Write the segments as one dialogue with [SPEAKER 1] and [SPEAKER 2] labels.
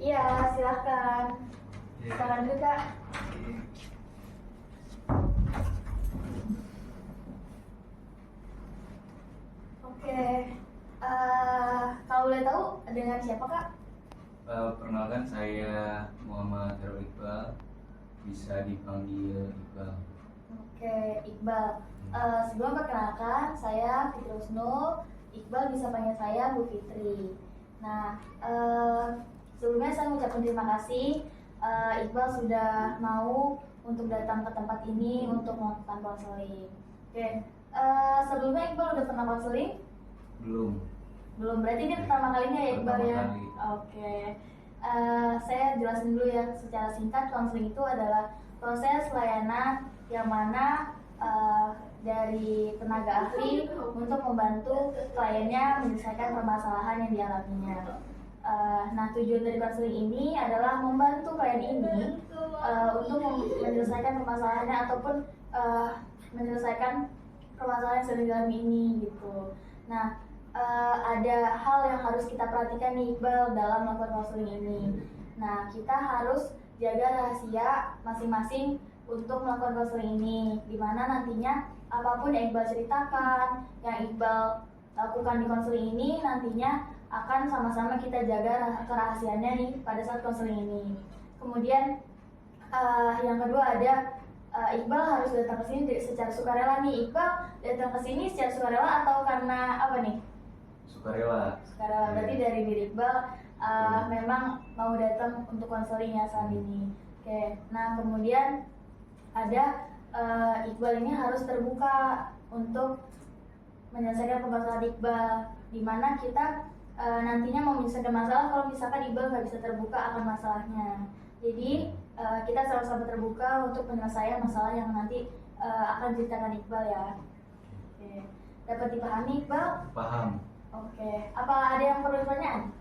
[SPEAKER 1] Iya, silahkan. Silakan dulu, Kak. Oke. Kalau boleh tahu dengan siapa, Kak?
[SPEAKER 2] Perkenalkan, saya Muhammad Herul Iqbal, bisa dipanggil Iqbal.
[SPEAKER 1] Oke, Iqbal. Sebelum perkenalkan, saya Fitri Husnul. Iqbal bisa panggil saya Bu Fitri. Nah, sebelumnya saya mengucapkan terima kasih Iqbal sudah mau untuk datang ke tempat ini untuk melakukan konseling. Oke, sebelumnya Iqbal udah pernah konseling? Belum, berarti ini pertama kalinya ya Iqbal ya?
[SPEAKER 2] Kali.
[SPEAKER 1] Oke, saya jelasin dulu ya secara singkat. Konseling itu adalah proses layanan yang mana dari tenaga ahli untuk membantu kliennya menyelesaikan permasalahan yang dialaminya. Nah, tujuan dari konseling ini adalah membantu klien ini untuk menyelesaikan permasalahannya ataupun menyelesaikan permasalahan yang sedang dialami ini gitu. Nah, ada hal yang harus kita perhatikan nih Iqbal dalam melakukan konseling ini. Nah, kita harus jaga rahasia masing-masing untuk melakukan konseling ini, dimana nantinya apapun yang Iqbal ceritakan, yang Iqbal lakukan di konseling ini nantinya akan sama-sama kita jaga kerahasiaannya nih pada saat konseling ini. Kemudian yang kedua ada Iqbal harus datang ke sini secara sukarela nih. Iqbal datang ke sini secara sukarela atau karena apa nih?
[SPEAKER 2] Sukarela.
[SPEAKER 1] Berarti dari diri Iqbal memang mau datang untuk konseling ya saat ini. Oke, nah kemudian ada Iqbal ini harus terbuka untuk menyelesaikan permasalahan Iqbal, di mana kita nantinya mau menyelesaikan masalah kalau misalkan Iqbal nggak bisa terbuka akan masalahnya. Jadi kita sama-sama terbuka untuk penyelesaian masalah yang nanti akan diceritakan Iqbal ya. Oke, dapat dipahami Iqbal?
[SPEAKER 2] Paham.
[SPEAKER 1] Oke, apa ada yang perlu ditanyakan?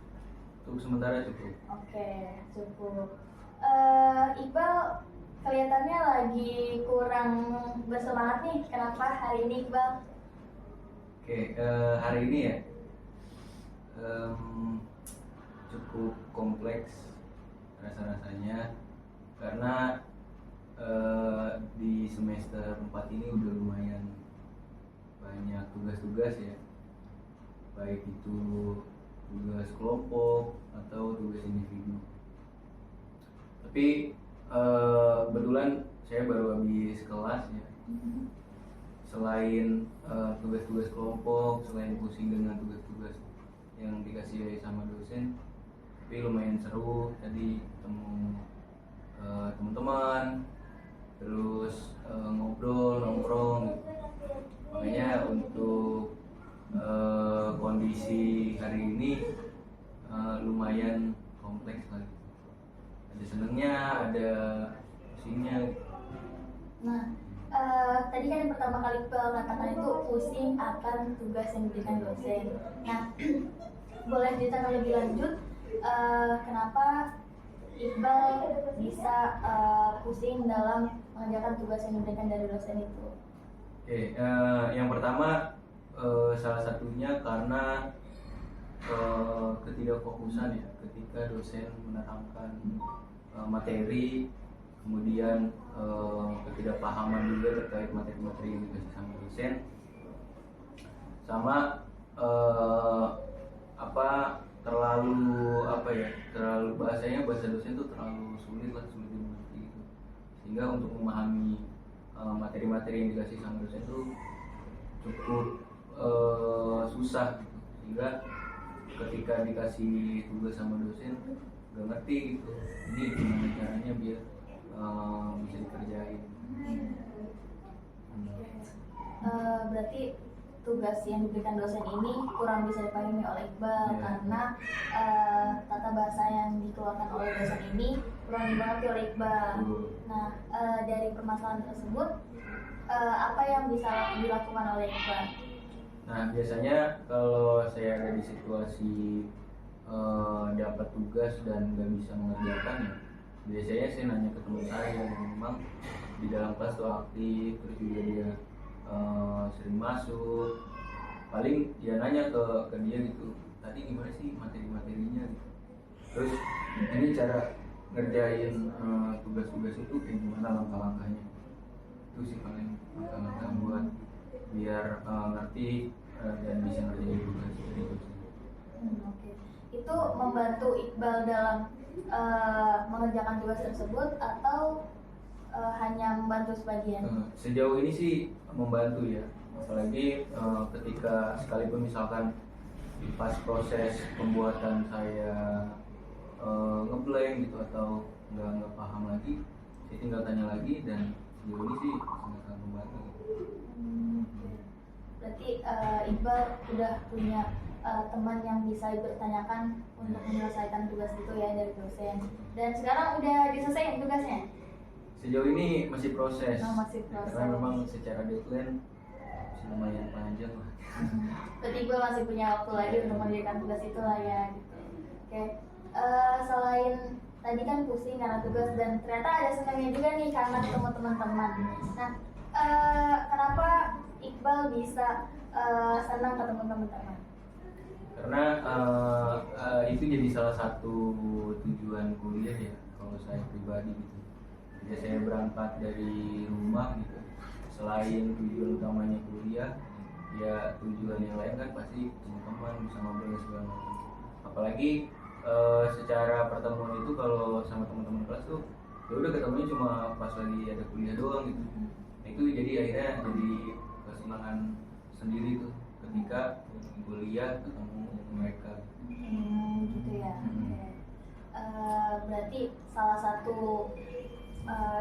[SPEAKER 2] Untuk sementara cukup.
[SPEAKER 1] Oke, cukup. Iqbal kelihatannya lagi kurang bersemangat nih. Kenapa hari ini Iqbal?
[SPEAKER 2] Oke, hari ini ya cukup kompleks rasa-rasanya karena di semester 4 ini udah lumayan banyak tugas-tugas ya, baik itu tugas kelompok atau tugas individu. Tapi kebetulan saya baru habis kelas ya. Selain tugas-tugas kelompok, selain pusing dengan tugas-tugas yang dikasih sama dosen, tapi lumayan seru tadi ketemu teman-teman, terus ngobrol, nongkrong gitu. Makanya untuk kondisi hari ini lumayan kompleks lagi. Ada senengnya, ada pusingnya.
[SPEAKER 1] Nah, tadi kan yang pertama kali Iqbal katakan itu pusing akan tugas yang diberikan dosen. Nah, boleh ceritakan lebih lanjut kenapa Iqbal bisa pusing dalam mengerjakan tugas yang diberikan dari dosen itu?
[SPEAKER 2] Oke, yang pertama salah satunya karena ketidakfokusan ya ketika dosen menerangkan materi, kemudian ketidakpahaman juga terkait materi-materi yang dikasih sama dosen, sama terlalu bahasa dosen itu terlalu sulit dimengerti gitu, sehingga untuk memahami materi-materi yang dikasih sama dosen itu cukup susah gitu. Sehingga ketika dikasih tugas sama dosen gak ngerti gitu, ini gimana caranya biar bisa dikerjain.
[SPEAKER 1] Berarti tugas yang diberikan dosen ini kurang bisa dipahami oleh Iqbal karena tata bahasa yang dikeluarkan oleh dosen ini kurang dimengerti oleh Iqbal. Nah, dari permasalahan tersebut apa yang bisa dilakukan oleh Iqbal?
[SPEAKER 2] Nah, biasanya kalau saya ada di situasi dapat tugas dan nggak bisa mengerjakan ya, biasanya saya nanya ke teman saya yang memang di dalam kelas tuh aktif, terus juga dia sering masuk. Paling dia nanya ke dia gitu, tadi gimana sih materi-materinya gitu. Terus ini cara ngerjain tugas-tugas itu kayak gimana langkah-langkahnya, itu sih paling langkah-langkah buat biar ngerti dan bisa ngerjain tugas dari dosen.
[SPEAKER 1] Oke. Itu membantu Iqbal dalam mengerjakan tugas tersebut atau hanya membantu sebagian?
[SPEAKER 2] Sejauh ini sih membantu ya, apalagi ketika sekalipun misalkan pas proses pembuatan saya ngeblank gitu atau nggak paham lagi, saya tinggal tanya lagi dan sejauh ini sih sangat membantu.
[SPEAKER 1] Oke. Berarti Iqbal udah punya teman yang bisa bertanyakan untuk menyelesaikan tugas itu ya dari dosen. Dan sekarang udah diselesaikan tugasnya?
[SPEAKER 2] Sejauh ini masih proses.
[SPEAKER 1] Masih proses.
[SPEAKER 2] Karena memang secara deadline masih lumayan panjang lah.
[SPEAKER 1] Berarti Iqbal masih punya waktu lagi untuk mengerjakan tugas itu lah ya gitu. Oke. Selain tadi kan pusing karena tugas dan ternyata ada senangnya juga nih karena ketemu teman-teman. Nah, kenapa Iqbal bisa senang ketemu teman-teman?
[SPEAKER 2] Karena itu jadi salah satu tujuan kuliah ya kalau saya pribadi gitu. Jadi saya berangkat dari rumah gitu. Selain tujuan utamanya kuliah, ya tujuan yang lain kan pasti teman-teman bisa ngobrol segala macam. Apalagi secara pertemuan itu kalau sama teman-teman kelas tuh ya udah ketemunya cuma pas lagi ada kuliah doang gitu. Nah, itu jadi akhirnya jadi kesenangan sendiri tuh ketika kuliah ketemu mereka.
[SPEAKER 1] Gitu ya. Berarti salah satu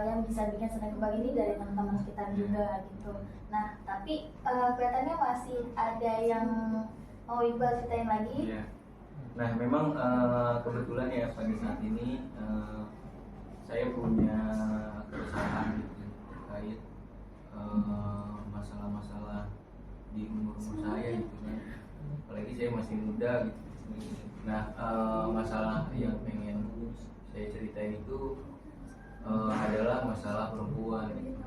[SPEAKER 1] yang bisa bikin senang Iqbal ini dari teman-teman sekitar juga gitu. Nah, tapi kelihatannya masih ada yang mau Iqbal ceritain lagi.
[SPEAKER 2] Iya. Nah, memang kebetulan ya pada saat ini saya punya keresahan gitu terkait masalah-masalah di umur saya gitu kan. Apalagi saya masih muda gitu. Nah, masalah yang pengen saya ceritain itu adalah masalah perempuan gitu.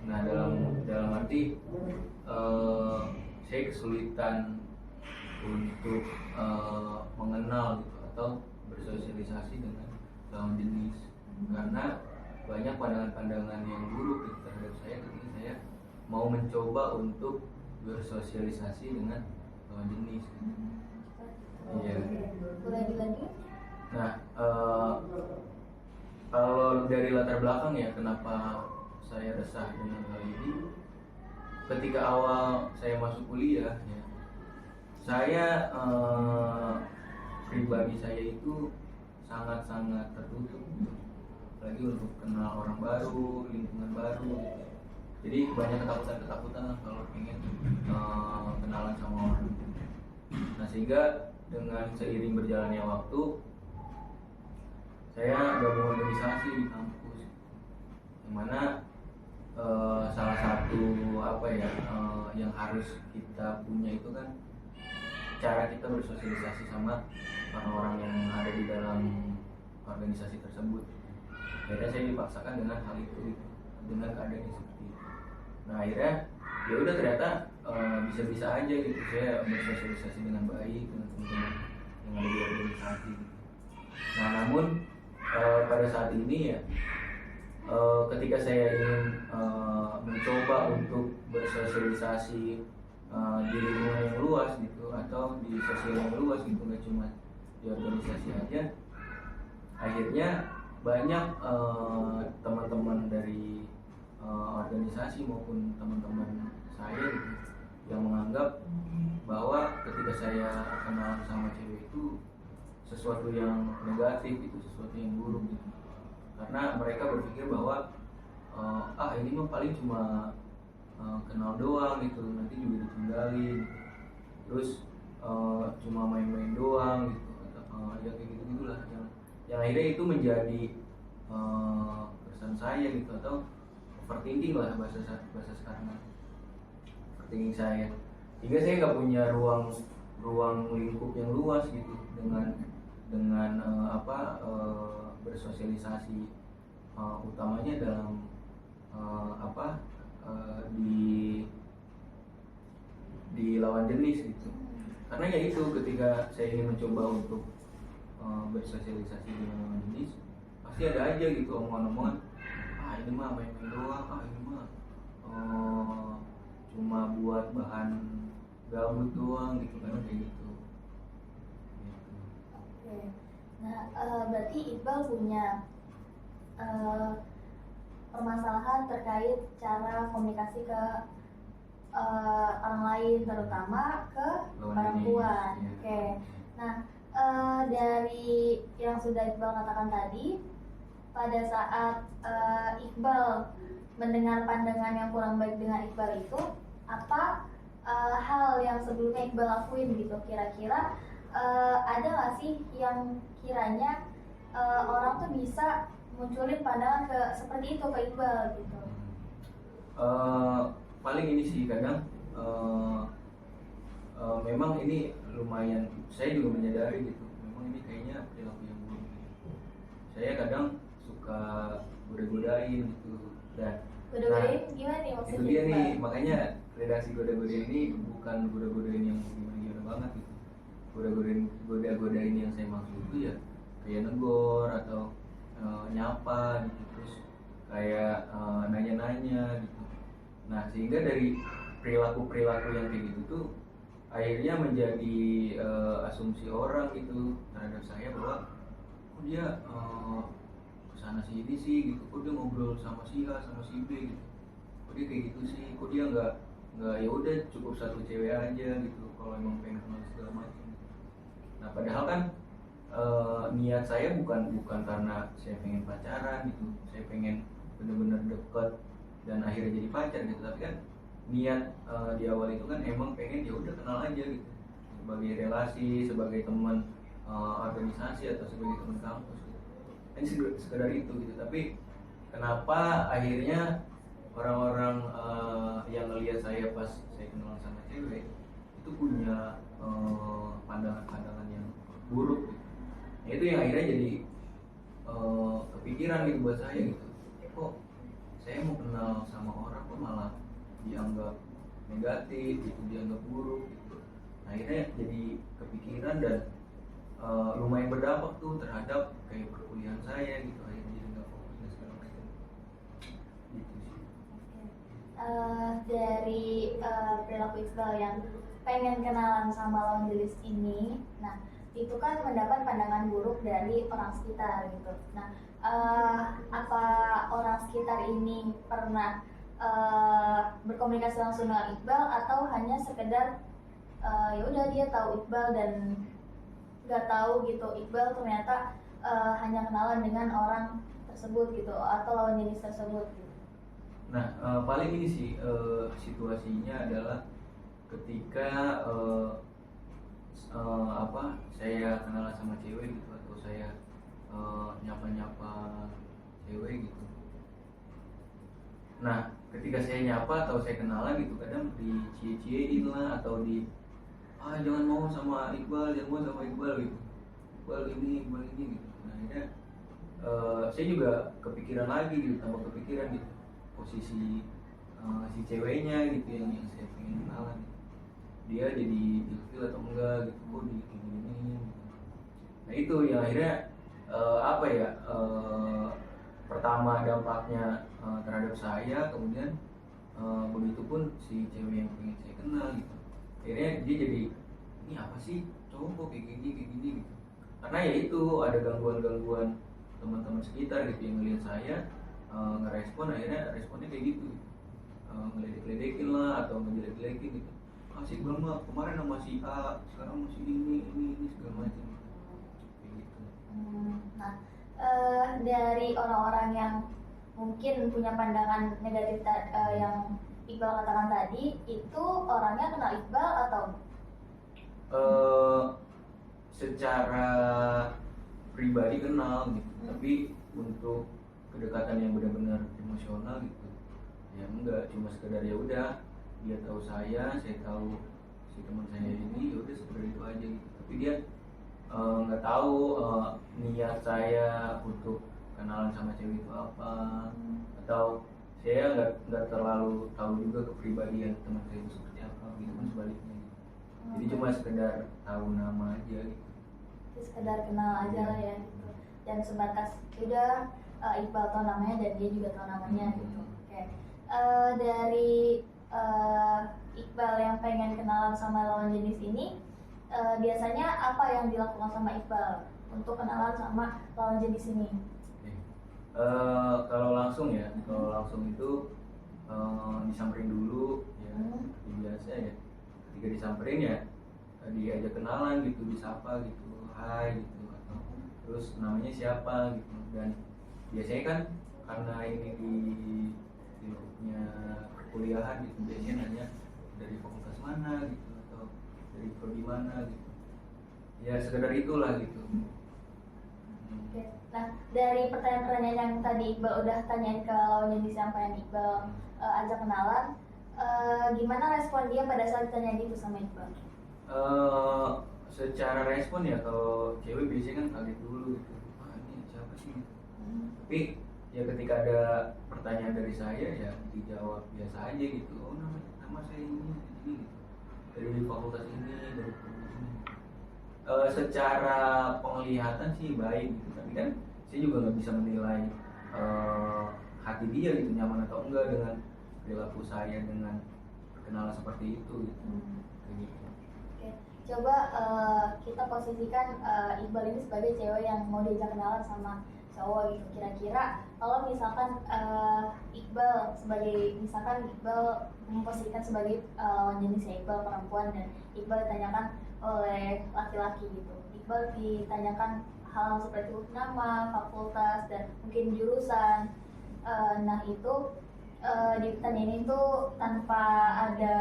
[SPEAKER 2] Nah, dalam arti saya kesulitan untuk mengenal gitu atau bersosialisasi dengan lawan jenis karena banyak pandangan-pandangan yang buruk gitu terhadap saya ketika saya mau mencoba untuk bersosialisasi dengan lawan jenis gitu. Iya.
[SPEAKER 1] Boleh dilanjut?
[SPEAKER 2] Nah, kalau dari latar belakang ya kenapa saya resah dengan hal ini, ketika awal saya masuk kuliah ya, saya pribadi saya itu sangat-sangat tertutup gitu. Apalagi untuk kenal orang baru, lingkungan baru gitu. Jadi banyak ketakutan lah kalau pengen kenalan sama orang. Nah, sehingga dengan seiring berjalannya waktu saya gabung organisasi di kampus, yang mana salah satu yang harus kita punya itu kan cara kita bersosialisasi sama orang-orang yang ada di dalam organisasi tersebut. Akhirnya saya dipaksakan dengan hal itu dengan keadaan yang seperti itu. Nah, akhirnya ya udah ternyata bisa-bisa aja gitu saya bersosialisasi dengan baik dengan teman-teman yang ada di organisasi. Nah, namun pada saat ini ya ketika saya ingin mencoba untuk bersosialisasi di lingkungan yang luas gitu atau di sosial yang luas gitu, nggak cuma di organisasi aja, akhirnya banyak teman-teman dari organisasi maupun teman-teman saya gitu yang menganggap bahwa ketika saya kenal sama cewek itu sesuatu yang negatif gitu, sesuatu yang buruk gitu. Karena mereka berpikir bahwa ini mah paling cuma kenal doang gitu, nanti juga ditinggalin gitu. Terus cuma main-main doang gitu, ya kayak gitu-gitulah yang akhirnya itu menjadi kesan saya gitu, atau overthinking lah bahasa sekarang, overthinking saya, hingga saya nggak punya ruang lingkup yang luas gitu dengan bersosialisasi utamanya dalam di lawan jenis gitu. Karena ya itu ketika saya ingin mencoba untuk bersosialisasi dengan lawan jenis, pasti ada aja gitu omongan-omongan, ah ini mah main-main doang, ah ini mah cuma buat bahan gabut doang gitu kan, kayak gitu.
[SPEAKER 1] Oke. Nah, berarti Iqbal punya permasalahan terkait cara komunikasi ke orang lain, terutama ke perempuan.
[SPEAKER 2] Iya.
[SPEAKER 1] Oke. Nah, dari yang sudah Iqbal katakan tadi, pada saat Iqbal mendengar pandangan yang kurang baik dengan Iqbal itu, apa hal yang sebelumnya Iqbal lakuin gitu? Kira-kira ada nggak sih yang kiranya orang tuh bisa munculin pandangan seperti itu ke Iqbal gitu?
[SPEAKER 2] Paling ini sih kadang memang ini lumayan, saya juga menyadari gitu, memang ini kayaknya perilaku yang buruk gitu. Saya kadang suka goda-godain gitu, dan
[SPEAKER 1] Goda-godain gimana nih maksudnya?
[SPEAKER 2] itu dia nih, makanya redaksi goda-godain ini bukan goda-godain yang gimana-gimana banget gitu. Goda-godain yang saya maksud itu ya kayak negor atau nyapa gitu, terus kayak nanya-nanya gitu. Nah, sehingga dari perilaku-perilaku yang kayak gitu tuh akhirnya menjadi asumsi orang gitu terhadap saya bahwa kok dia kesana sini sih gitu, kok dia ngobrol sama si A sama si B gitu, kok dia kayak gitu sih, kok dia nggak ya udah cukup satu cewek aja gitu kalau emang pengen kenal segala macam. Nah, padahal kan niat saya bukan karena saya pengen pacaran gitu, saya pengen bener-bener deket dan akhirnya jadi pacar gitu, tapi kan niat di awal itu kan emang pengen ya udah kenal aja gitu, sebagai relasi, sebagai teman organisasi atau sebagai teman kampus gitu. Ini sekedar itu gitu. Tapi kenapa akhirnya orang-orang yang ngelihat saya pas saya kenal sama cewek itu punya pandangan-pandangan yang buruk gitu. Nah, itu yang akhirnya jadi kepikiran gitu buat saya gitu, kok saya mau kenal sama orang kok malah dianggap negatif gitu, dianggap buruk gitu. Nah, akhirnya jadi kepikiran dan lumayan berdampak tuh terhadap kayak perkuliahan saya gitu, akhirnya jadi nggak fokus dan segala macam gitu sih.
[SPEAKER 1] Dari perilaku Iqbal yang pengen kenalan sama lawan jenis ini, nah itu kan mendapat pandangan buruk dari orang sekitar gitu. Nah, apa orang sekitar ini pernah berkomunikasi langsung dengan Iqbal atau hanya sekedar ya udah dia tahu Iqbal dan nggak tahu gitu Iqbal ternyata hanya kenalan dengan orang tersebut gitu atau lawan jenis tersebut gitu.
[SPEAKER 2] Nah, paling ini sih situasinya adalah ketika saya kenalan sama cewek gitu, atau saya nyapa-nyapa cewek gitu. Nah, ketika saya nyapa atau saya kenalan gitu, kadang dicie-ciein lah atau jangan mau sama Iqbal, jangan mau sama Iqbal gitu, Iqbal ini gitu. Nah, akhirnya saya juga kepikiran lagi gitu, tambah kepikiran gitu posisi si ceweknya gitu yang saya pengen kenalan gitu. Dia jadi ilfil atau enggak gitu, kok gini gitu. Nah, itu yang akhirnya pertama dampaknya terhadap saya, kemudian begitupun si cewek yang pengen saya kenal gitu. Akhirnya dia jadi, ini apa sih cowok kok kayak gini gitu. Karena ya itu ada gangguan-gangguan teman-teman sekitar gitu yang ngeliat saya ngerespon, akhirnya responnya kayak gitu, ngeledek-ledekin lah atau ngejelek-jelekin gitu. Si Iqbal mah kemarin sama si A, sekarang masih ini segala macam kayak gitu.
[SPEAKER 1] Nah, dari orang-orang yang mungkin punya pandangan negatif yang Iqbal katakan tadi, itu orangnya kenal Iqbal atau?
[SPEAKER 2] Secara pribadi kenal gitu, tapi untuk kedekatan yang benar-benar emosional gitu ya enggak, cuma sekedar ya udah dia tahu saya tahu si teman saya ini, ya udah sekedar itu aja gitu. Tapi dia nggak tahu niat saya untuk kenalan sama cewek itu apa, atau saya nggak terlalu tahu juga kepribadian teman saya itu seperti apa gitu kan, sebaliknya gitu. Jadi cuma sekedar tahu nama aja gitu.
[SPEAKER 1] sekedar kenal aja lah ya gitu, dan sebatas udah Iqbal tahu namanya dan dia juga tahu namanya gitu. Oke. Dari Iqbal yang pengen kenalan sama lawan jenis ini, biasanya apa yang dilakukan sama Iqbal untuk kenalan sama lawan jenis ini?
[SPEAKER 2] Kalau langsung ya, kalau langsung itu disamperin dulu ya, seperti biasa ya. Ketika disamperin ya diajak kenalan gitu, disapa gitu, hai gitu, atau terus namanya siapa gitu. Dan biasanya kan karena ini di lingkupnya perkuliahan gitu, biasanya nanya dari fakultas mana gitu, atau dari prodi mana gitu, ya sekedar itulah gitu.
[SPEAKER 1] Oke. Nah, dari pertanyaan-pertanyaan yang tadi Iqbal udah tanyain ke lawan jenis yang pengen Iqbal ajak kenalan, gimana respon dia pada saat ditanyain itu sama Iqbal?
[SPEAKER 2] Secara respon ya, kalau cewek biasanya kan kaget dulu gitu, ah ini siapa sih gitu. Tapi ya ketika ada pertanyaan dari saya ya dijawab biasa aja gitu, oh nama saya ini gitu, dari fakultas ini, dari prodi ini. Secara penglihatan sih baik gitu, tapi kan saya juga nggak bisa menilai hati dia gitu, nyaman atau enggak dengan perilaku saya dengan perkenalan seperti itu gitu. Gitu.
[SPEAKER 1] Oke, coba kita posisikan Iqbal ini sebagai cewek yang mau diajak kenalan sama cowok gitu. Kira-kira kalau misalkan Iqbal memposisikan sebagai lawan jenisnya Iqbal perempuan, dan Iqbal ditanyakan oleh laki-laki gitu. Iqbal ditanyakan hal seperti nama, fakultas, dan mungkin jurusan. Nah itu ditanyain itu tanpa ada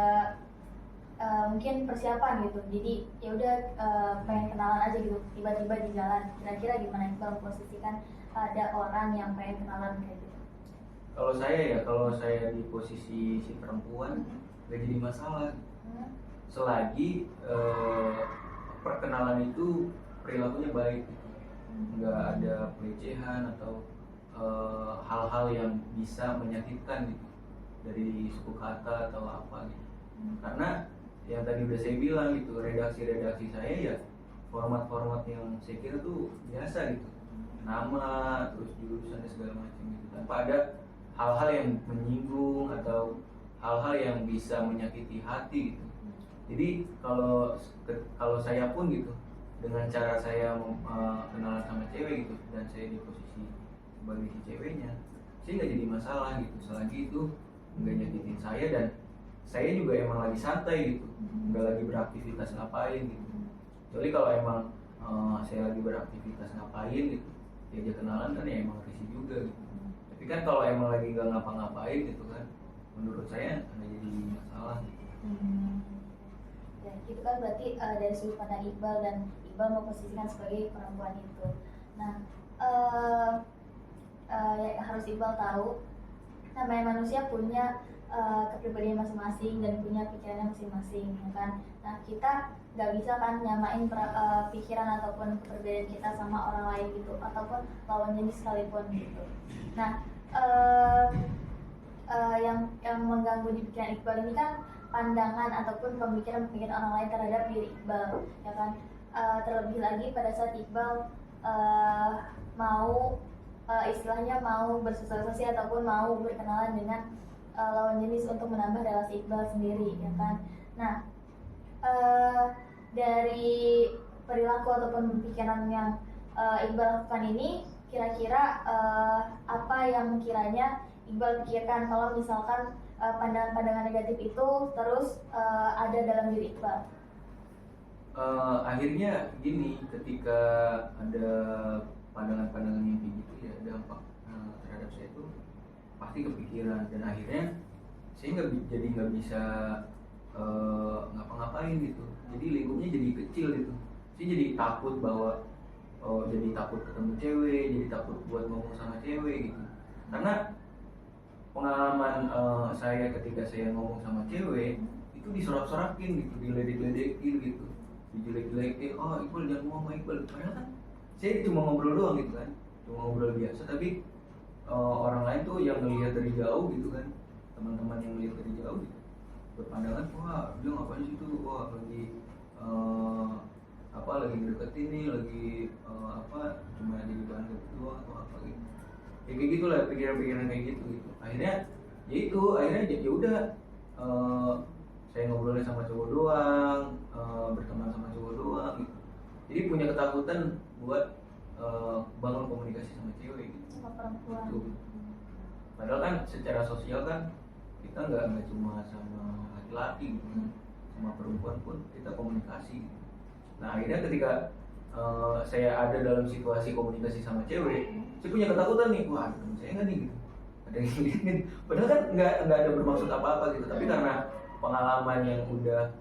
[SPEAKER 1] mungkin persiapan gitu. Jadi ya udah pengen kenalan aja gitu, tiba-tiba di jalan. Kira-kira gimana Iqbal memposisikan ada orang yang pengen kenalan kayak gitu?
[SPEAKER 2] Kalau saya di posisi si perempuan gak jadi masalah. Selagi perkenalan itu perilakunya baik gitu. Nggak ada pelecehan atau hal-hal yang bisa menyakitkan gitu, dari suku kata atau apa gitu. Karena yang tadi udah saya bilang gitu, redaksi saya ya format-format yang saya kira tuh biasa gitu, nama, terus jurusan dan segala macam gitu, tanpa ada hal-hal yang menyinggung atau hal-hal yang bisa menyakiti hati gitu. Jadi kalau saya pun gitu, dengan cara saya kenalan sama cewek gitu, dan saya di posisi sebagai si ceweknya, saya nggak jadi masalah gitu, selagi itu nggak nyakitin saya dan saya juga emang lagi santai gitu, nggak lagi beraktivitas ngapain gitu. Kecuali kalau emang saya lagi beraktivitas ngapain gitu, diajak kenalan kan ya emang risih juga gitu. Tapi kan kalau emang lagi nggak ngapa-ngapain gitu kan, menurut saya nggak jadi masalah gitu.
[SPEAKER 1] Ya, itu kan berarti dari sudut pandang Iqbal, dan Iqbal memposisikan sebagai perempuan itu. Nah, yang harus Iqbal tahu, namanya manusia punya kepribadian masing-masing dan punya pikirannya masing-masing, ya kan? Nah, kita nggak bisa kan nyamain pikiran ataupun kepribadian kita sama orang lain gitu, ataupun lawan jenis sekalipun gitu. Nah, yang mengganggu di pikiran Iqbal ini kan pandangan ataupun pemikiran orang lain terhadap diri Iqbal, ya kan? Terlebih lagi pada saat Iqbal mau istilahnya mau bersosialisasi ataupun mau berkenalan dengan lawan jenis untuk menambah relasi Iqbal sendiri, ya kan? Nah, dari perilaku ataupun pikiran yang Iqbal lakukan ini, kira-kira apa yang kiranya Iqbal pikirkan kalau misalkan pandangan-pandangan negatif itu terus ada dalam diri Iqbal?
[SPEAKER 2] Akhirnya gini, ketika ada pandangan-pandangan yang kayak gitu ya, dampak terhadap saya itu pasti kepikiran, dan akhirnya saya nggak bisa ngapa-ngapain gitu. Jadi lingkupnya jadi kecil gitu. Saya jadi takut jadi takut ketemu cewek, jadi takut buat ngomong sama cewek gitu. Karena pengalaman saya ketika saya ngomong sama cewek itu disorak-sorakin gitu, diledek-ledekin gitu, dijelek-jelekin, oh Iqbal jangan ngomong sama Iqbal. Padahal kan saya cuma ngobrol doang gitu kan, cuma ngobrol biasa, tapi orang lain tuh yang ngelihat dari jauh gitu kan, teman-teman yang ngelihat dari jauh gitu, berpandangan, wah dia ngapain sih tuh, wah lagi apa lagi deketin nih, lagi apa cuma jadi bahan doang atau apa gitu. Ya kayak gitulah pikiran-pikiran kayak gitu. Akhirnya ya itu, akhirnya ya udah, saya ngobrolnya sama cowok doang, berteman sama cowok doang gitu. Jadi punya ketakutan buat bangun komunikasi sama cewek gitu.
[SPEAKER 1] Sama perempuan.
[SPEAKER 2] Gitu. Padahal kan secara sosial kan kita nggak cuma sama laki-laki gitu kan, sama perempuan pun kita komunikasi gitu. Nah akhirnya ketika saya ada dalam situasi komunikasi sama cewek, saya punya ketakutan nih, wah ada teman saya nggak nih gitu, ada yang ngeliatin. Padahal kan nggak ada bermaksud apa-apa gitu, tapi karena pengalaman yang udah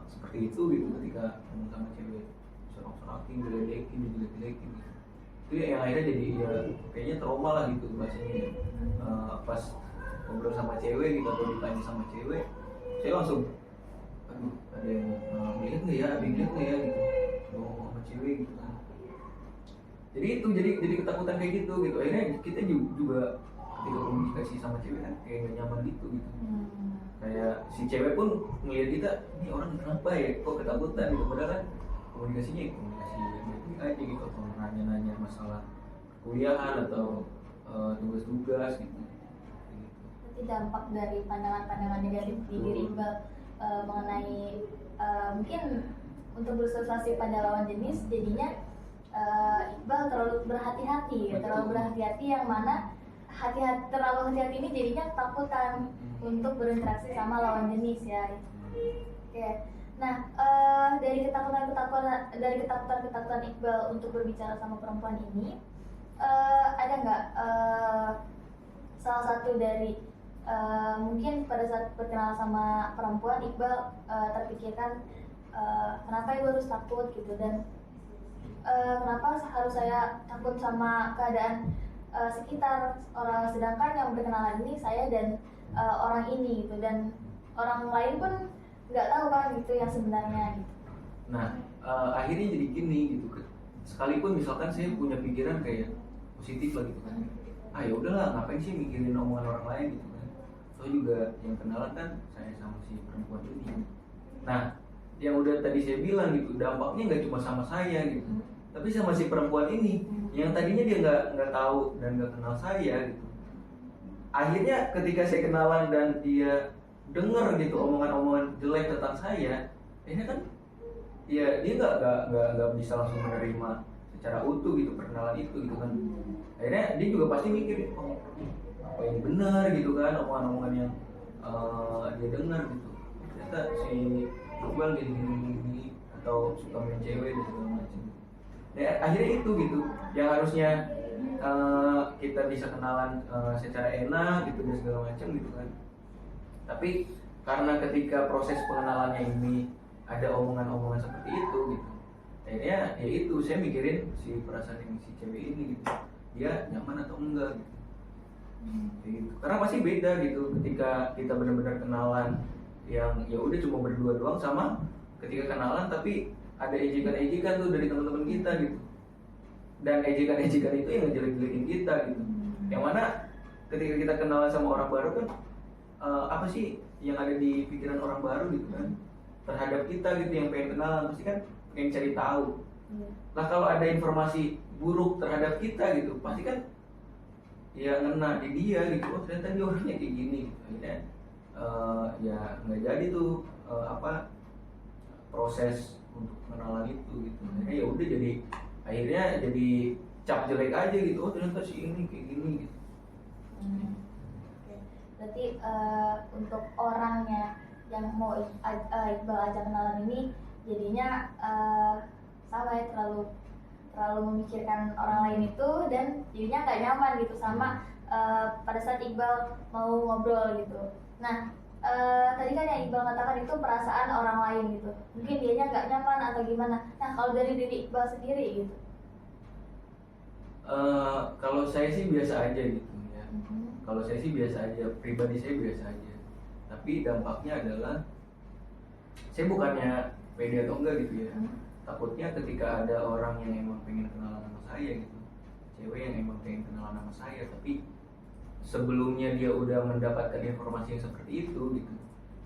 [SPEAKER 2] seperti itu gitu, ketika ngomong sama cewek sorak-sorakin, diledekin, dijelek-jelekin gitu. Itu yang akhirnya jadi ya kayaknya trauma lah gitu bahasanya. Pas ngobrol sama cewek gitu atau ditanya sama cewek, saya langsung aduh ada yang lihat nggak ya, ada yang lihat nggak ya gitu, ngomong sama cewek gitu kan. Jadi itu jadi ketakutan kayak gitu. Akhirnya kita juga ketika komunikasi sama cewek kan kayak nggak nyaman gitu. Kayak si cewek pun ngeliat kita, ini orang kenapa ya kok ketakutan gitu, padahal kan komunikasi baik aja gitu, atau nanya-nanya masalah kuliahan atau tugas-tugas gitu.
[SPEAKER 1] Berarti dampak dari pandangan-pandangan negatif di diri Iqbal mengenai mungkin untuk bersosialisasi pada lawan jenis, jadinya Iqbal terlalu berhati-hati, yang mana terlalu hati-hati ini jadinya ketakutan untuk berinteraksi sama lawan jenis ya. Oke. Nah, dari ketakutan Iqbal untuk berbicara sama perempuan ini, ada nggak salah satu dari mungkin pada saat berkenalan sama perempuan Iqbal terpikirkan kenapa Iqbal harus takut gitu, dan kenapa harus saya takut sama keadaan sekitar orang, sedangkan yang berkenalan ini saya dan orang ini gitu, dan orang lain pun nggak tahu kan gitu yang sebenarnya gitu.
[SPEAKER 2] Nah akhirnya jadi gini gitu, sekalipun misalkan saya punya pikiran kayak positif lah gitu kan, ya udahlah ngapain sih mikirin omongan orang lain gitu kan, so juga yang kenalan kan saya sama si perempuan ini. Nah yang udah tadi saya bilang gitu, dampaknya nggak cuma sama saya gitu, tapi sama si perempuan ini yang tadinya dia nggak tahu dan nggak kenal saya gitu. Akhirnya ketika saya kenalan dan dia dengar gitu omongan-omongan jelek tentang saya, ini kan ya dia nggak bisa langsung menerima secara utuh gitu perkenalan itu gitu kan. Akhirnya dia juga pasti mikir, oh apa yang benar gitu kan, omongan-omongan yang dia dengar gitu, ternyata si Iqbal gini atau suka main cewek dan segala macam. Nah, akhirnya itu gitu yang harusnya kita bisa kenalan secara enak gitu dan segala macam gitu kan. Tapi karena ketika proses pengenalannya ini ada omongan-omongan seperti itu gitu, akhirnya ya itu saya mikirin si perasaan yang si cewek ini gitu, dia nyaman atau enggak gitu. Gitu. Karena pasti beda gitu ketika kita benar-benar kenalan yang ya udah cuma berdua doang, sama ketika kenalan tapi ada ejekan-ejekan tuh dari teman-teman kita gitu, dan ejekan-ejekan itu yang ngejelek-jelekin kita gitu. Yang mana ketika kita kenalan sama orang baru kan apa sih yang ada di pikiran orang baru gitu kan terhadap kita gitu, yang pengen kenalan pasti kan pengen cari tahu. Nah kalau ada informasi buruk terhadap kita gitu, pasti kan ya ngena di dia gitu, oh ternyata dia orangnya kayak gini gitu. Akhirnya ya nggak jadi tuh proses untuk kenalan itu gitu. Akhirnya ya udah akhirnya jadi cap jelek aja gitu, oh ternyata si ini kayak gini gitu.
[SPEAKER 1] Berarti untuk orangnya yang mau Iqbal ajak kenalan ini jadinya sama ya, terlalu memikirkan orang lain itu, dan jadinya nggak nyaman gitu sama pada saat Iqbal mau ngobrol gitu. Nah tadi kan yang Iqbal katakan itu perasaan orang lain gitu, mungkin dianya nggak nyaman atau gimana. Nah kalau dari diri Iqbal sendiri gitu,
[SPEAKER 2] kalau saya sih biasa aja gitu ya. Kalau saya sih biasa aja, pribadi saya biasa aja. Tapi dampaknya adalah saya bukannya pede atau enggak gitu ya. Takutnya ketika ada orang yang emang pengen kenalan sama saya gitu, cewek yang emang pengen kenalan sama saya, tapi sebelumnya dia udah mendapatkan informasi yang seperti itu gitu,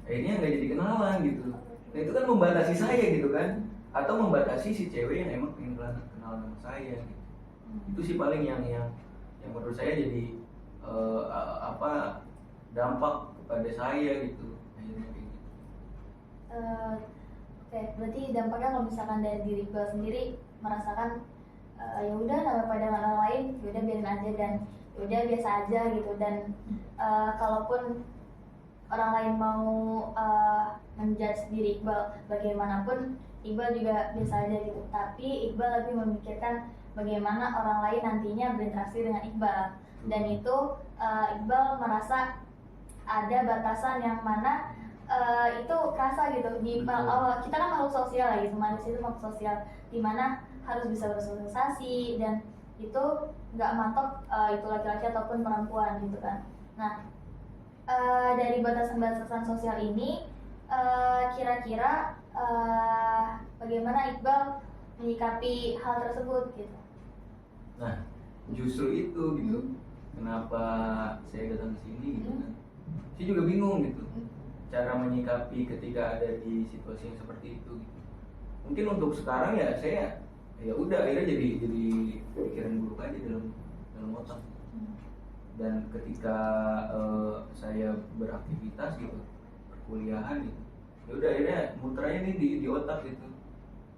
[SPEAKER 2] akhirnya nggak jadi kenalan gitu. Nah itu kan membatasi saya gitu kan. atau membatasi si cewek yang emang pengen kenal sama saya gitu. Itu sih paling yang menurut saya jadi dampak kepada saya gitu akhirnya kayak gitu.
[SPEAKER 1] Oke, berarti dampaknya kalau misalkan dari diri Iqbal sendiri merasakan ya udah nama pandangan orang lain, ya udah biarin aja dan ya udah biasa aja gitu, dan kalaupun orang lain mau menjudge diri Iqbal bagaimanapun, Iqbal juga biasa aja gitu. Tapi Iqbal lebih memikirkan bagaimana orang lain nantinya berinteraksi dengan Iqbal, dan itu Iqbal merasa ada batasan yang mana itu kerasa gitu di awal. Kita kan makhluk sosial ya gitu, manusia itu makhluk sosial dimana harus bisa bersosialisasi, dan itu nggak matok itu laki-laki ataupun perempuan gitu kan. Nah, dari batasan-batasan sosial ini kira-kira bagaimana Iqbal menyikapi hal tersebut gitu?
[SPEAKER 2] Nah, justru itu gitu. Kenapa saya datang ke sini gitu kan. Saya juga bingung gitu. Cara menyikapi ketika ada di situasi yang seperti itu gitu. Mungkin untuk sekarang ya saya ya udah akhirnya jadi pikiran buruk aja dalam otak. Dan ketika saya beraktivitas gitu, perkuliahan gitu, ya udah akhirnya muteranya nih di otak gitu.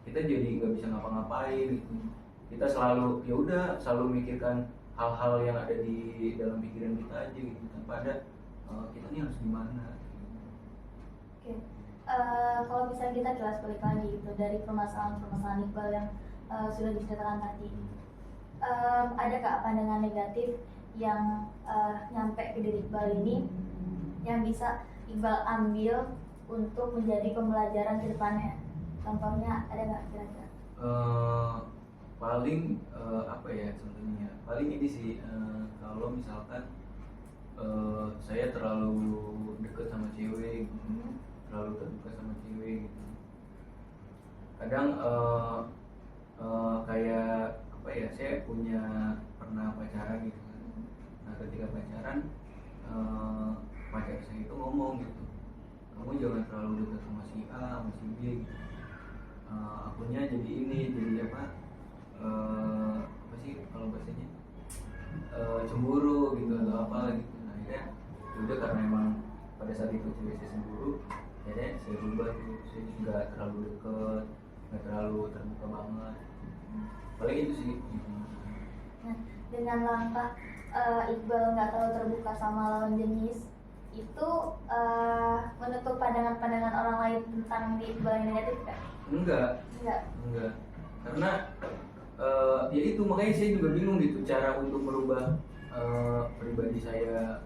[SPEAKER 2] Kita jadi nggak bisa ngapa-ngapain gitu. Kita selalu ya udah selalu mikirkan hal-hal yang ada di dalam pikiran kita aja gitu, tanpa ada kita nih harus gimana.
[SPEAKER 1] Oke. Kalau misalnya kita jelas balik lagi gitu dari permasalahan Iqbal yang sudah diceritakan tadi, adakah pandangan negatif yang nyampe ke diri Iqbal ini yang bisa Iqbal ambil untuk menjadi pembelajaran ke depannya? Contohnya ada nggak kira-kira?
[SPEAKER 2] Paling apa ya contohnya? Paling ini sih kalau misalkan saya terlalu deket sama cewek gitu, terlalu terbuka sama cewek gitu. Kadang kayak apa ya, saya pernah pacaran gitu kan. Nah ketika pacaran pacar saya itu ngomong gitu, kamu jangan terlalu dekat sama si A sama si B gitu. Akunya jadi apa sih kalau bahasanya cemburu gitu atau apa gitu. Nah akhirnya udah karena emang pada saat itu cewek saya cemburu, akhirnya saya rubah tuh, saya nggak terlalu deket, nggak terlalu terbuka banget. Paling itu sih.
[SPEAKER 1] Nah, dengan langkah Iqbal nggak terlalu terbuka sama lawan jenis itu menutup pandangan-pandangan orang lain tentang Iqbal yang negatif kan?
[SPEAKER 2] Enggak. Karena ya itu makanya saya juga bingung gitu cara untuk merubah pribadi saya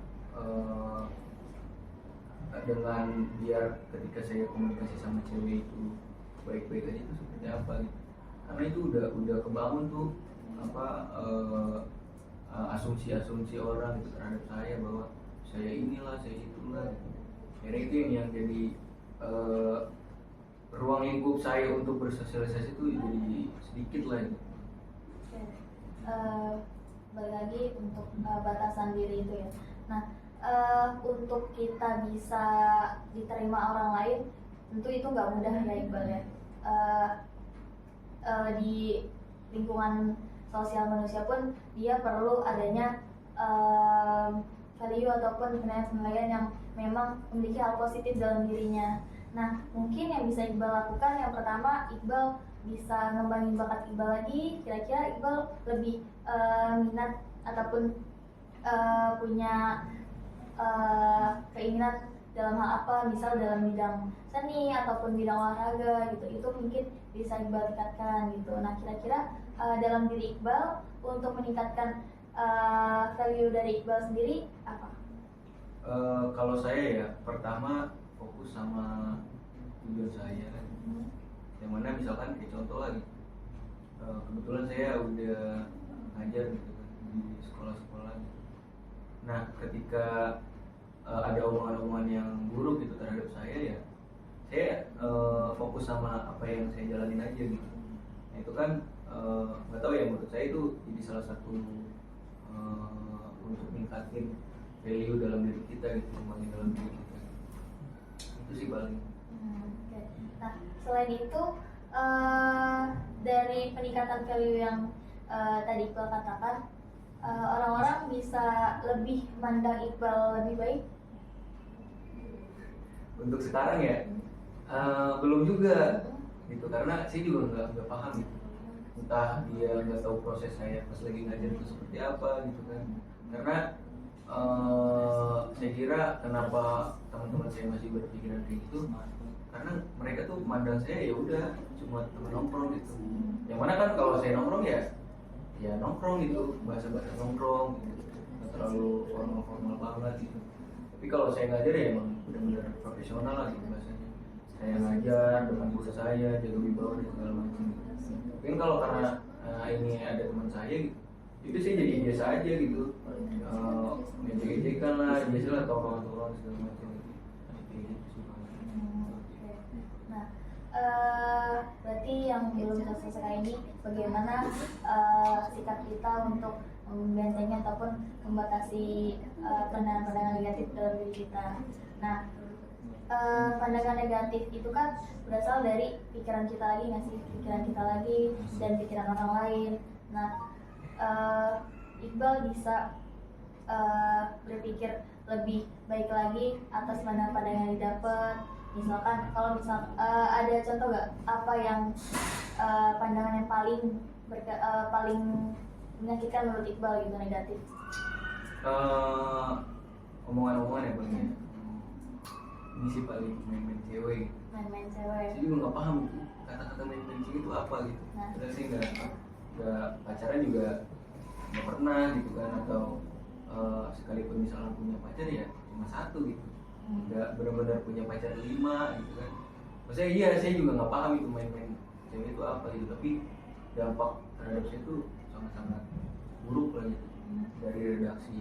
[SPEAKER 2] dengan biar ketika saya komunikasi sama cewek itu baik-baik aja itu seperti apa gitu. Karena itu udah kebangun tuh apa asumsi-asumsi orang gitu terhadap saya bahwa saya inilah, saya itulah gitu. Akhirnya itu yang jadi ruang lingkup saya untuk bersosialisasi itu jadi sedikit lah gitu.
[SPEAKER 1] Oke. Balik lagi untuk batasan diri itu ya. Nah, untuk kita bisa diterima orang lain tentu itu nggak mudah ya Iqbal ya. Di lingkungan sosial manusia pun dia perlu adanya value ataupun penilaian yang memang memiliki hal positif dalam dirinya. Nah, mungkin yang bisa Iqbal lakukan yang pertama, Iqbal bisa ngembangin bakat Iqbal lagi. Kira-kira Iqbal lebih minat ataupun punya keinginan dalam hal apa, misal dalam bidang seni ataupun bidang olahraga gitu, itu mungkin bisa Iqbal tingkatkan gitu. Nah, kira-kira dalam diri Iqbal untuk meningkatkan value dari Iqbal sendiri apa?
[SPEAKER 2] Kalau saya ya pertama fokus sama tujuan saya kan. Yang mana misalkan kayak contoh lagi, kebetulan saya udah ngajar gitu kan di sekolah-sekolah gitu. Nah ketika ada omongan-omongan yang buruk gitu terhadap saya ya saya fokus sama apa yang saya jalanin aja gitu. Nah itu kan nggak tahu ya, menurut saya itu jadi salah satu untuk meningkatin value dalam diri kita gitu, kembali dalam diri kita. Itu sih paling.
[SPEAKER 1] Okay. Nah, selain itu dari peningkatan value yang tadi Iqbal katakan, orang-orang bisa lebih mandang Iqbal lebih baik?
[SPEAKER 2] Untuk sekarang ya belum juga gitu, karena saya juga nggak paham gitu, entah dia nggak tahu proses saya pas lagi ngajar itu seperti apa gitu kan. Karena saya kira kenapa teman-teman saya masih berpikiran kayak gitu, karena mereka tuh mandang saya ya udah cuma teman nongkrong gitu. Yang mana kan kalau saya nongkrong ya nongkrong gitu, bahasa-bahasa nongkrong gitu, nggak terlalu formal banget gitu. Tapi kalau saya ngajar ya emang benar-benar profesional lah gitu bahasanya. Saya ngajar dengan guru saya, jaga wibawa dan segala macam. Mungkin kalau karena ini ada teman saya gitu, itu saya jadi biasa aja gitu, ngejek-ngejekan lah, biasalah tongkrongan segala macam gitu. Kayak gitu sih.
[SPEAKER 1] Nah, berarti yang belum selesai ini bagaimana sikap kita untuk membentengi ataupun membatasi pandangan-pandangan negatif dalam diri kita. Nah, pandangan negatif itu kan berasal dari pikiran kita lagi nggak sih? Pikiran kita lagi dan pikiran orang lain. Nah, Iqbal bisa berpikir lebih baik lagi atas pandangan-pandangan yang didapat. Misalkan kalau ada contoh nggak apa yang pandangan yang paling menyakitkan menurut Iqbal gitu, negatif?
[SPEAKER 2] Omongan-omongan ya Bang ya. Ini sih paling main-main cewek gitu.
[SPEAKER 1] Main-main cewek.
[SPEAKER 2] Saya juga nggak paham gitu, kata-kata main-main cewek itu apa gitu. Karena saya nggak pacaran juga nggak pernah gitu kan, atau sekalipun misalnya punya pacar ya cuma satu gitu. Nggak benar-benar punya pacar 5 gitu kan. Maksudnya iya, saya juga nggak paham itu main-main cewek itu apa gitu, tapi dampak terhadap saya itu sangat-sangat buruk lah gitu dari redaksi.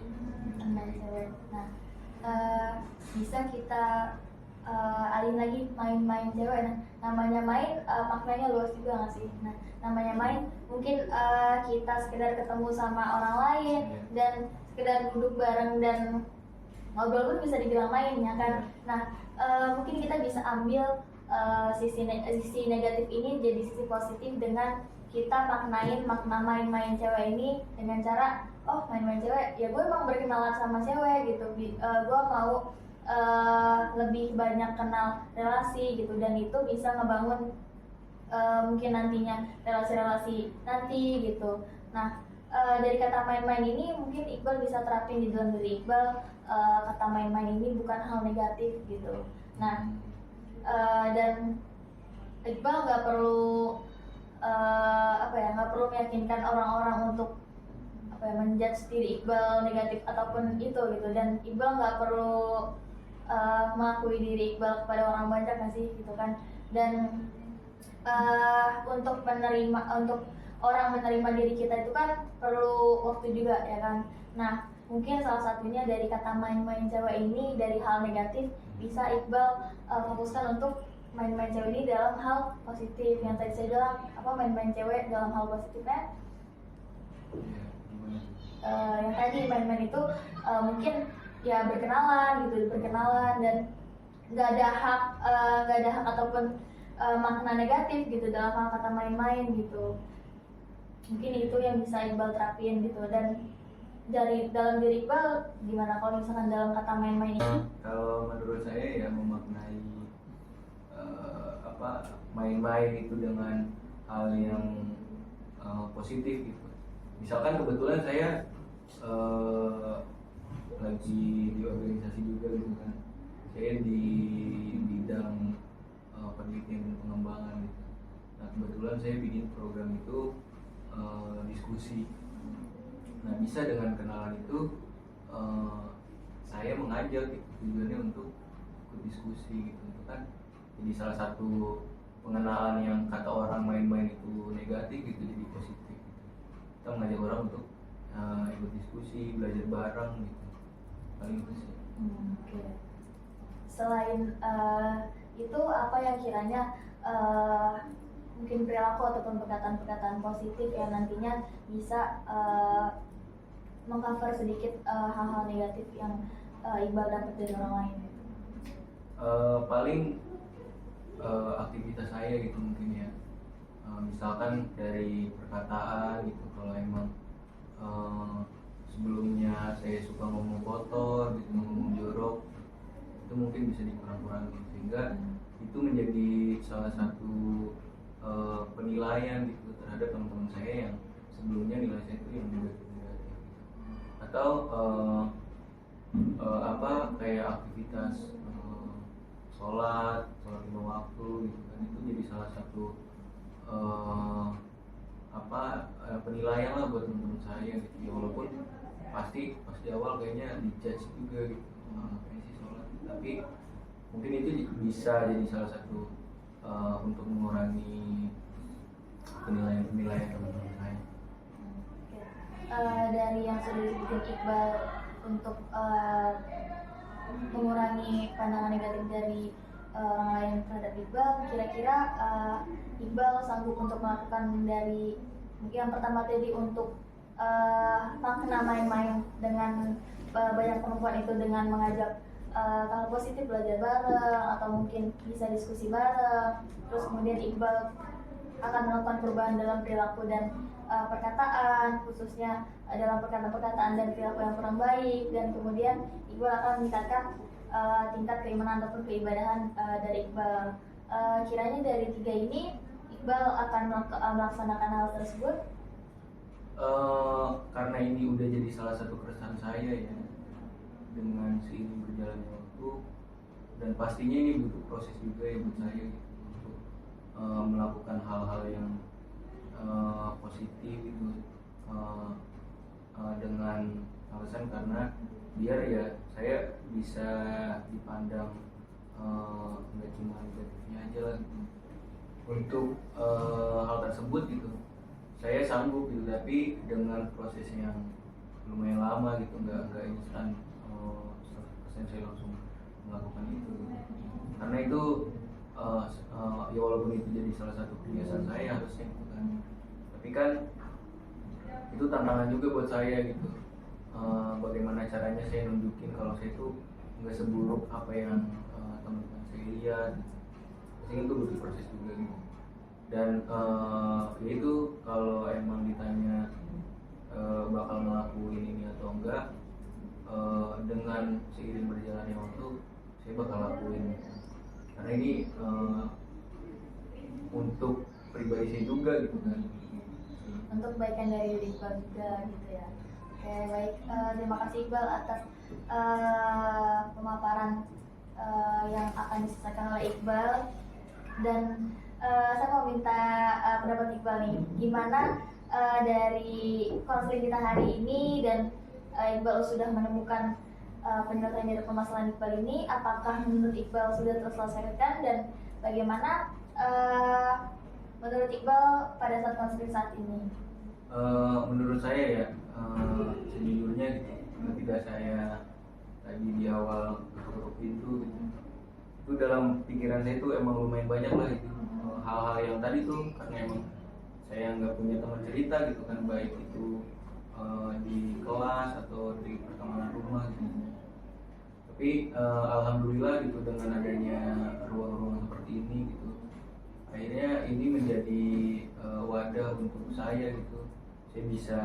[SPEAKER 1] Main cewek. Nah, bisa kita alih lagi main-main cewek. Nah, namanya main maknanya luas juga nggak sih? Nah, namanya main mungkin kita sekedar ketemu sama orang lain dan sekedar duduk bareng dan ngobrol pun bisa dibilang main ya kan. Nah, mungkin kita bisa ambil sisi negatif ini jadi sisi positif dengan kita makna main-main cewek ini dengan cara main-main cewek ya gue emang berkenalan sama cewek gitu, gue mau lebih banyak kenal relasi gitu, dan itu bisa ngebangun mungkin nantinya relasi-relasi nanti gitu. Nah, dari kata main-main ini mungkin Iqbal bisa terapin di dalam diri Iqbal, kata main-main ini bukan hal negatif gitu. Nah, dan Iqbal nggak perlu nggak perlu meyakinkan orang-orang untuk menjudge diri Iqbal negatif ataupun itu gitu, dan Iqbal nggak perlu mengakui diri Iqbal kepada orang banyak nggak sih gitu kan. Dan untuk orang menerima diri kita itu kan perlu waktu juga ya kan. Nah, mungkin salah satunya dari kata main-main cewek ini, dari hal negatif bisa Iqbal fokuskan untuk main-main cewek ini dalam hal positif. Yang tadi saya bilang main-main cewek dalam hal positifnya, yang tadi main-main itu mungkin ya berkenalan dan nggak ada hak ataupun makna negatif gitu dalam hal kata main-main gitu. Mungkin itu yang bisa Iqbal terapin gitu. Dan dari dalam diri Iqbal gimana kalau misalkan dalam kata main-main ini?
[SPEAKER 2] Kalau menurut saya ya memaknai main-main itu dengan hal yang positif gitu. Misalkan kebetulan saya lagi di organisasi juga gitu kan, saya di bidang penelitian dan pengembangan gitu. Nah, kebetulan saya bikin program itu diskusi. Nah, bisa dengan kenalan itu saya mengajak gitu, tujuannya untuk ikut diskusi gitu. Itu kan jadi salah satu pengenalan yang kata orang main-main itu negatif gitu jadi positif gitu. Kita mengajak orang untuk ikut diskusi, belajar bareng gitu. Paling itu sih.
[SPEAKER 1] Okay. Selain itu apa yang kiranya mungkin perilaku ataupun perkataan-perkataan positif yang nantinya bisa mengcover sedikit hal-hal negatif yang Iqbal dapat dari orang lain?
[SPEAKER 2] Paling aktivitas saya gitu mungkin ya, Misalkan dari perkataan gitu, kalau emang sebelumnya saya suka ngomong kotor gitu, ngomong jorok, itu mungkin bisa dikurang-kurangi, sehingga itu menjadi salah satu penilaian gitu terhadap teman-teman saya yang sebelumnya nilai saya itu yang negatif. Atau kayak aktivitas sholat lima waktu gitu kan, itu jadi salah satu penilaian lah buat teman-teman saya gitu ya, walaupun pasti pas di awal kayaknya dijudge juga gitu, kayak sih sholat, tapi mungkin itu bisa jadi salah satu untuk mengurangi penilaian teman-teman saya.
[SPEAKER 1] Dari yang sudah disebutin Iqbal untuk mengurangi pandangan negatif dari orang lain terhadap Iqbal, kira-kira Iqbal sanggup untuk melakukan dari yang pertama tadi untuk makna main-main dengan banyak perempuan itu dengan mengajak kalau positif belajar bareng atau mungkin bisa diskusi bareng, terus kemudian Iqbal akan melakukan perubahan dalam perilaku dan perkataan, khususnya dalam perkataan dan perilaku yang kurang baik, dan kemudian Iqbal akan meningkatkan tingkat keimanan ataupun keibadahan dari Iqbal. Kiranya dari tiga ini Iqbal akan melaksanakan hal tersebut.
[SPEAKER 2] Karena ini udah jadi salah satu keresahan saya ya, dengan seiring berjalannya waktu, dan pastinya ini butuh proses juga ya buat saya gitu, untuk melakukan hal-hal yang positif itu dengan alasan karena biar ya saya bisa dipandang nggak cuma negatifnya aja lah gitu. Untuk hal tersebut gitu saya sanggup gitu, tapi dengan proses yang lumayan lama gitu, nggak instan 100% saya langsung melakukan itu gitu. Karena itu ya walaupun itu jadi salah satu kebiasaan saya harusnya gitu kan, tapi kan itu tantangan juga buat saya gitu. Bagaimana caranya saya nunjukin kalau saya itu nggak seburuk apa yang teman-teman saya lihat gitu. Sehingga itu butuh proses juga gitu. Dan ya itu kalau emang ditanya bakal ngelakuin ini atau enggak, dengan seiring berjalannya waktu saya bakal lakuin, karena ini untuk pribadi saya juga gitu kan,
[SPEAKER 1] untuk kebaikan dari diri Iqbal juga gitu ya. Oke, baik, terima kasih Iqbal atas pemaparan yang akan disampaikan oleh Iqbal. Dan saya mau minta pendapat Iqbal nih, gimana dari konseling kita hari ini, dan Iqbal sudah menemukan penyelesaian dari permasalahan Iqbal ini, apakah menurut Iqbal sudah terselesaikan, dan bagaimana menurut Iqbal pada saat konseling saat ini?
[SPEAKER 2] Menurut saya ya, sejujurnya gitu, ketika saya tadi di awal ketuk pintu gitu, itu dalam pikiran saya itu emang lumayan banyak lah itu hal-hal yang tadi tuh, karena emang saya nggak punya teman cerita gitu kan, baik itu di kelas atau di pertemanan rumah gitu. Tapi alhamdulillah gitu, dengan adanya ruang-ruang seperti ini gitu, akhirnya ini menjadi wadah untuk saya gitu. Saya bisa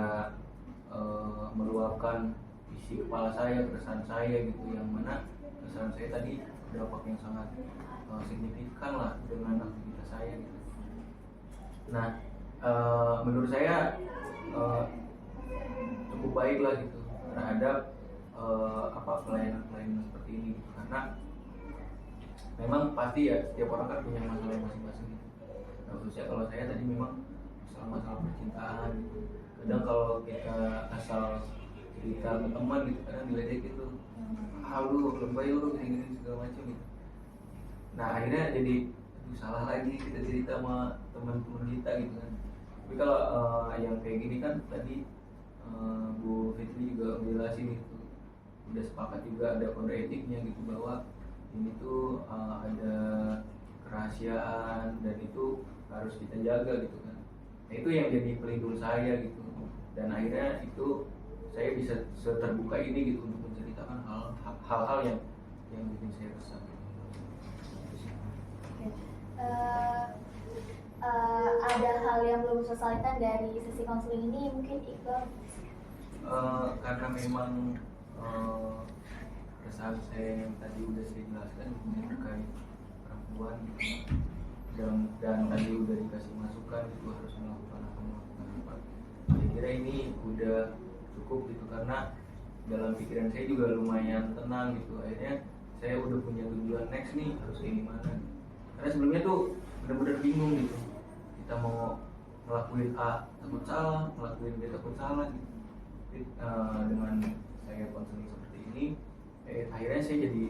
[SPEAKER 2] meluapkan isi kepala saya, keresahan saya gitu, yang mana keresahan saya tadi dampak yang sangat signifikan lah dengan aktivitas saya gitu. Nah, menurut saya cukup baik lah gitu terhadap pelayanan seperti ini gitu. Karena memang pasti ya setiap orang kan punya masalah masing-masing gitu. Nah, khususnya kalau saya tadi memang masalah percintaan gitu. Kadang kalau kita asal cerita ke teman gitu, kadang diledek gitu, lu lebay lu gini-gini segala macam gitu. Nah akhirnya jadi salah lagi kita cerita sama teman-teman kita gitu kan. Tapi kalau yang kayak gini kan tadi Bu Fitri juga menjelasin gitu, udah sepakat juga ada kode etiknya gitu, bahwa ini tuh ada kerahasiaan dan itu harus kita jaga gitu kan. Nah itu yang jadi pelindung saya gitu, dan akhirnya itu saya bisa terbuka ini gitu untuk menceritakan hal-hal yang bikin saya resah.
[SPEAKER 1] ada hal yang belum diselesaikan dari sesi konseling ini, mungkin Iqbal?
[SPEAKER 2] Karena memang kesan saya yang tadi udah saya jelaskan terkait perempuan gitu, dan tadi udah dikasih masukan itu harus melakukan apa. Saya kira ini udah cukup gitu, karena dalam pikiran saya juga lumayan tenang gitu. Akhirnya saya udah punya tujuan next nih harus kayak gimana. Karena sebelumnya tuh benar-benar bingung gitu. Kita mau ngelakuin A takut salah, ngelakuin B takut salah gitu. Dengan saya konseling seperti ini, akhirnya saya jadi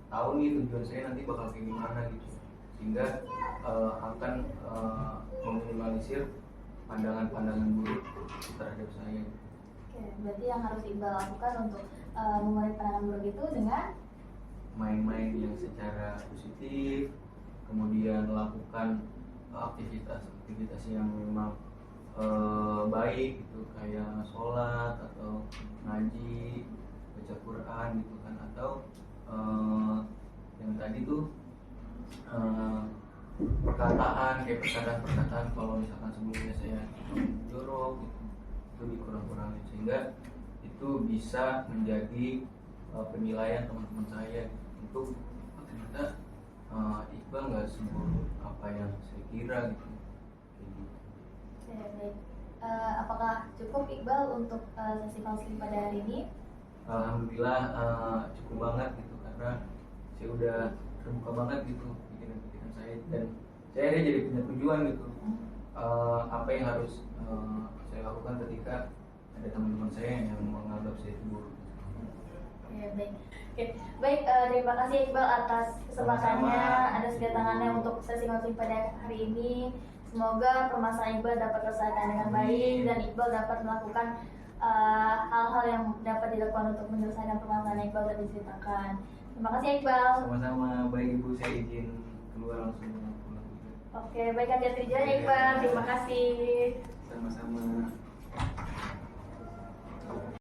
[SPEAKER 2] tahu nih tujuan saya nanti bakal kayak gimana gitu, sehingga akan meminimalisir pandangan-pandangan buruk terhadap saya.
[SPEAKER 1] Oke, berarti yang harus Iqbal lakukan untuk mengurangi pandangan buruk itu dengan
[SPEAKER 2] main-main yang secara positif, kemudian melakukan aktivitas yang memang baik gitu, kayak sholat atau ngaji, baca Quran gitu kan, atau yang tadi tuh perkataan kalau misalkan sebelumnya saya jorok gitu, itu dikurang-kurangin sehingga itu bisa menjadi penilaian teman-teman saya gitu. Untuk ternyata Iqbal nggak seburuk apa yang saya kira gitu.
[SPEAKER 1] Oke, baik. Apakah cukup Iqbal untuk sesi konseling pada hari ini?
[SPEAKER 2] Alhamdulillah cukup banget gitu, karena saya udah terbuka banget gitu pikiran-pikiran saya, dan saya akhirnya jadi punya tujuan gitu. Apa yang harus saya lakukan ketika ada teman-teman saya yang menganggap saya itu buruk.
[SPEAKER 1] Ya, baik. Oke, baik. Terima kasih Iqbal atas kesempatannya, atas kedatangannya untuk sesi konseling pada hari ini. Semoga permasalahan Iqbal dapat terselesaikan dengan baik dan Iqbal dapat melakukan hal-hal yang dapat dilakukan untuk menyelesaikan permasalahan Iqbal tadi diceritakan. Terima kasih Iqbal.
[SPEAKER 2] Sama-sama. Baik Ibu, saya izin keluar langsung pulang.
[SPEAKER 1] Oke, baik, hati-hati di jalan Iqbal. Terima kasih.
[SPEAKER 2] Sama-sama.